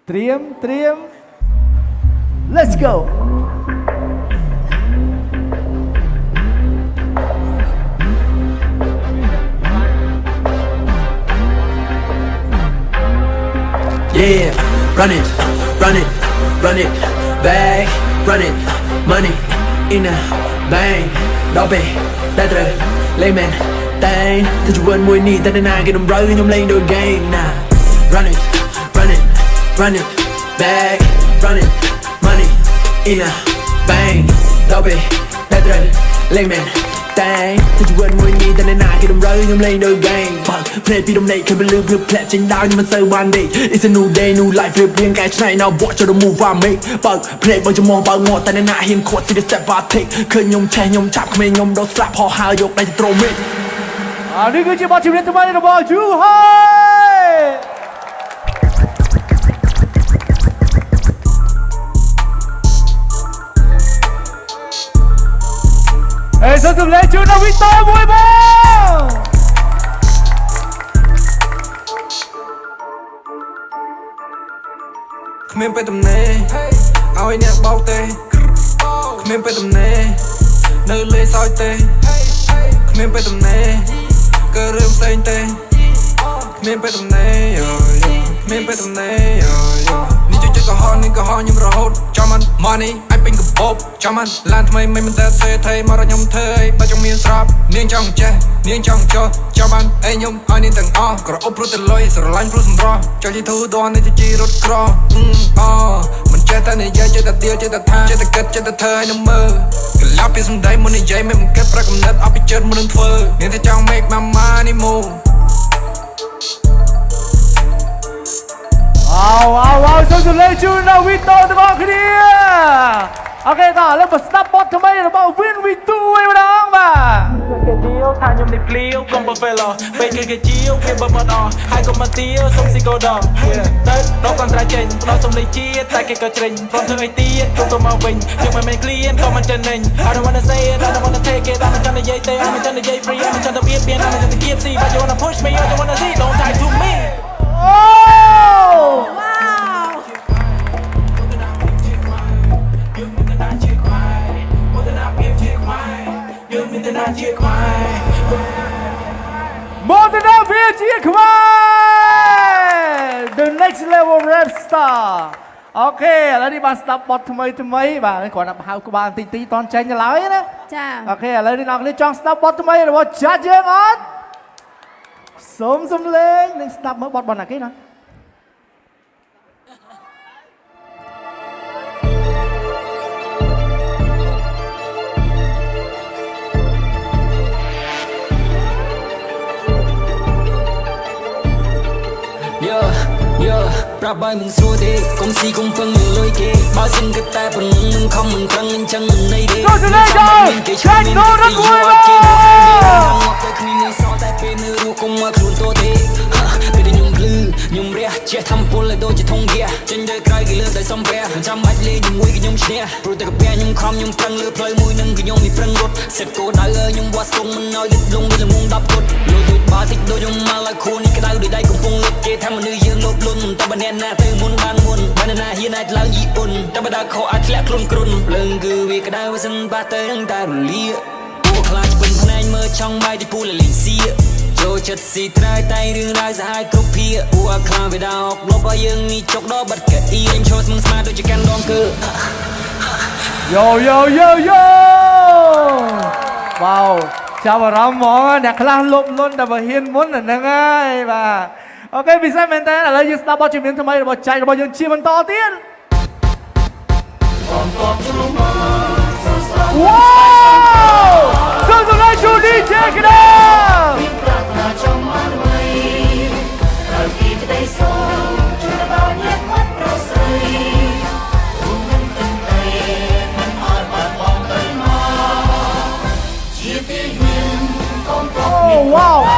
เตรียม let's go Yeah, run it, run it, run it, back, run it, money, in a bang, đổ bè, đã trời, lên men, tay, thì chú quên mùi ni, ta đến ai cái đồng rơi nhom lên đôi gang, nah, run it, run it, run it, back, run it, money, in a bang, đổ bè, đã trời, lên men. Tay, thì chú quên mùi ni, ta đến ai cái đồng rơi nhom lên đôi gang, bật, play ពី ដំណេក เคยเป็นลืมเพื่อแผลจริงดาวยังมันเซอร์วันเด็ก It's a new day new life เรียบเรียงกายชนะ now watch the move I make เปิดเพลงบางจะมองบางงอแต่ในหน้าเห็นขวดที่ได้ step I take เคยยมแช่ยมจับเคยยมโดนสลับพอหายกได้จะตรงมิดนี่คือจีบอลทีมเล่นทำไมเราบอลจูไฮเฮ้ยสุดเลยจูนาวิโต้มวยบอลគ្មានពេលទំនេរឲ្យអ្នកបោកទេគ្មានពេលទំនេរនៅលេសោយទេគ្មានពេលទំនេរក៏រឿងផ្សេងទេគ្មានពេលទំនេរគ្មានពេលទំនេរនេះជួយកុហកនេះកុហកខ្ញុំរហូតចាំមិន money ឲ្យពេញកបោបចាំមិនឡានថ្មីមិនមែនតែសេថៃមកដល់ខ្ញុំធ្វើអីបើចង់មានស្រាប់នាងចង់ចេះនាងចង់ចោះចាំបានអីខ្ញុំឲ្យនាងទាំងអស់ក្រអូបព្រោះតែលុយស្រឡាញ់ព្រោះសម្រស់ចង់ជីធូរដននេះទៅជីរត់ក្រមិនចេះតែនិយាយចេះតែទៀលចេះតែថាចេះតែគិតចេះតែធ្វើឲ្យនឹងមើលកលាប់ពីសំដីមុននិយាយមិនគិតប្រកំណត់អស់ពីចិត្តមុននឹងធ្វើនាងតែចង់ make my money move ว้าวสุดเลยจูนาวิโต้ตัวគ្នាអូខេតោះឥឡូវមកស្ដាប់បទថ្មីរបស់ Win We Do ឯម្ដងបាទគេជាវថាខ្ញុំនេះភ្លាវកុំបហ្វេឡពេលគេជាវវាបើមិនអស់ហើយកុំមកទៀវសុំស៊ីកូដទៅរកកន្ត្រាចេញផ្ដោតសុំលេខជាតិតែគេក៏ច្រេញព្រមធ្វើអីទៀតទៅមកវិញយើងមិនមែន clean ក៏មិនចេញ I don't wanna say it I don't wanna take it មិនចង់និយាយទេមិនចង់និយាយ free មិនចង់ទៅបៀតបៀនមិនចង់ទៅគៀបស៊ី but you wanna push me you don't wanna see don't try to me มอเตอร์เบียจีควาย The next level rap star អូខេឥឡូវនេះបានស្ដាប់បទថ្មីបាទគ្រាន់តែហៅក្បាលទីតន់ចេញទៅឡើយណាចាអូខេឥឡូវនេះអ្នកនេះចង់ស្ដាប់បទថ្មីរបស់ចាត់យើងអត់សូមសំឡេងនឹងស្ដាប់មើលបទរបស់ណាគេណាប្រាប់ឲ្យมึงស្រួលទេកុំស៊ីកុំពឹងលុយគេបើសិនគិតតែប៉ុណ្្នឹងมึงខំមិនប្រឹងអញ្ចឹងមិនន័យទេគេឈ្មោះមានគេយល់គេមកតែគ្នានេះសតែពេលនៅរស់កុំមកខ្លួនតទេពេលដែលខ្ញុំភ្លឺខ្ញុំរះចេះធ្វើពលឲ្យដូចជាធុងហ្គាចេញទៅក្រៅគេលើតែសំព្រះមិនចាំបាច់លេងជាមួយខ្ញុំឈ្នះព្រោះតែកាពះខ្ញុំខំខ្ញុំប្រឹងលើផ្លូវមួយនឹងខ្ញុំនេះប្រឹងរត់សេតគោដៅខ្ញុំវាស់ស្ទង់មិនឲ្យលិតលងវាល្ងង10គុតលុយដូចបាតិចដូចខ្ញុំមកឲ្យខូននេះក្តៅដូចដៃកំពុងលិតគេថាមនុស្សយើងលោភលន់តែបើអ្នកណាទៅមុនបានមុនបានណាហ៊ានអាចឡើងយីអ៊ុនតែបើដើរខកអាចធ្លាក់ខ្លួនគ្រុនភ្លើងគឺវាក្តៅវាសិនបាត់ទៅនឹងតែរលាពួកខ្លាចពេញភ្នែកមើលឆောင်းបាយទីពូលលេងសៀចូលចិត្តស៊ីត្រើយតែរឿងរ៉ាវសាហាវគ្រប់ភាពួកអាខ្លាវាដោកលុបឲ្យយើងនេះចុកដល់បាត់កៅអីរៀងឈរស្មឹងស្មាដូចជាកាន់ដងគឺយោវ៉ាវចាប់អារម្មណ៍ហ្មងអ្នកខ្លះលុបលុនតែបើហ៊ានមុនអាហ្នឹងហើយបាទអូខេពិសេសមែនតើឥឡូវយើងស្ដាប់បទជំនាញថ្មីរបស់ចៃរបស់យើងជាបន្តទៀតវ៉ាវសូម来祝 DJ កដាប្រាថ្នាចង់បានអ្វីហើយពីក្តីសូមជួយដល់ញាតិមិត្តប្រស័យមិនទាំងតែមិនអត់បានបងទៅមកជាទីហ៊ានកូនប្រុសមានវ៉ាវអ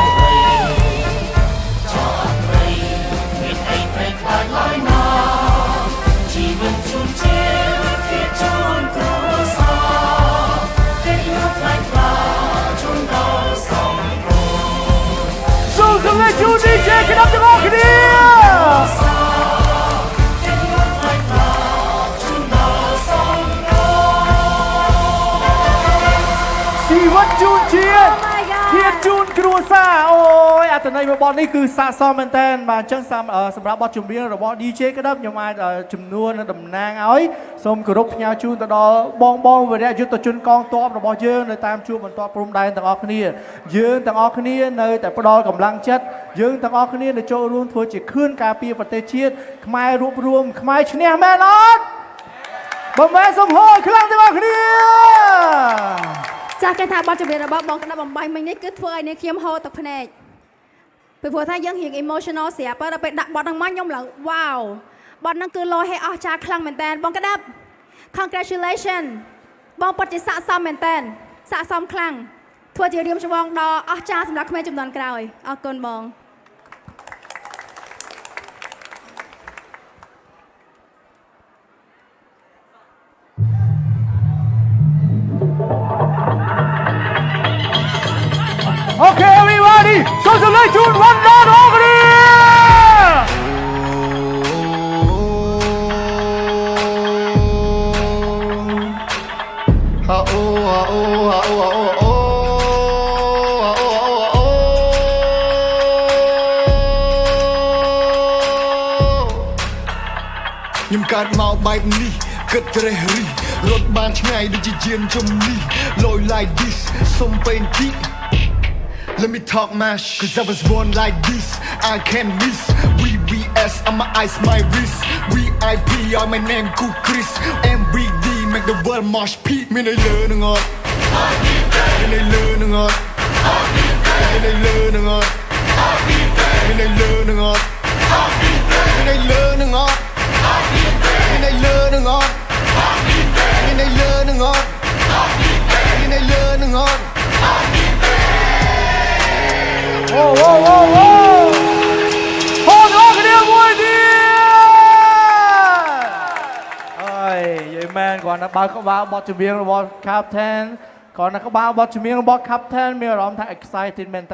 ន័យរបស់បទនេះគឺស័ក្តិសមមែនតើបាទអញ្ចឹងសម្រាប់បទចម្រៀងរបស់ DJ ក្តាប់ខ្ញុំអាចចំនួនតំណាងឲ្យសូមគោរពផ្ញើជូនទៅដល់បងវីរៈយុទ្ធជនកងទ័ពរបស់យើងនៅតាមជួរបន្ទាត់ព្រំដែនទាំងអស់គ្នាយើងទាំងអស់គ្នានៅតែផ្ដល់កម្លាំងចិត្តយើងទាំងអស់គ្នានៅចូលរួមធ្វើជាខឿនការពារប្រទេសជាតិខ្មែររួបរวมខ្មែរឈ្នះមែនអត់បំពេញសំហូរខ្លាំងទាំងអស់គ្នា ចាស់គេថាបទចម្រៀងរបស់បងក្តាប់បំបីមិញនេះគឺធ្វើឲ្យអ្នកខ្ញុំហូរទឹកភ្នែកពីព្រោះថាយើងរៀង emotional ស្រាប់ទៅពេលដាក់បទហ្នឹងមកខ្ញុំឡើង wow បទហ្នឹងគឺលោហេអស់ចាខ្លាំងមែនតើបងក្តាប់ congratulation បងពិតជាស័ក្តិសមមែនតើស័ក្តិសមខ្លាំងធ្វើជារៀមច្បងដ៏អស្ចារ្យសម្រាប់ក្មេងជំនាន់ក្រោយអរគុណបង Okay, everybody, so let's do one more over here. Nhưng cát mau bay đi, cất tre ri, rốt ban ngày đi chỉ chiên trong ly, lôi like this, some pain deep. Let me talk mash, cause I was born like this, I can't miss. VVS, on my eyes, my wrist. VIP, all my name, Cool Chris. MBD, make the world mosh pit. Me này lớn ngọt, me này lớn ngọt, me này lớn ngọt, me này lớn ngọt, me này lớn ngọt, me này lớn ngọt, me này lớn ngọt, me này lớn ngọt. Whoa, whoa, whoa, whoa! Hold on, cái điều vui đi! Ôi, vậy man, còn là bao bọt chùm miếng là bọt Captain. Còn là có bao bọt chùm miếng là bọt Captain. Mình ở đó thằng excited man.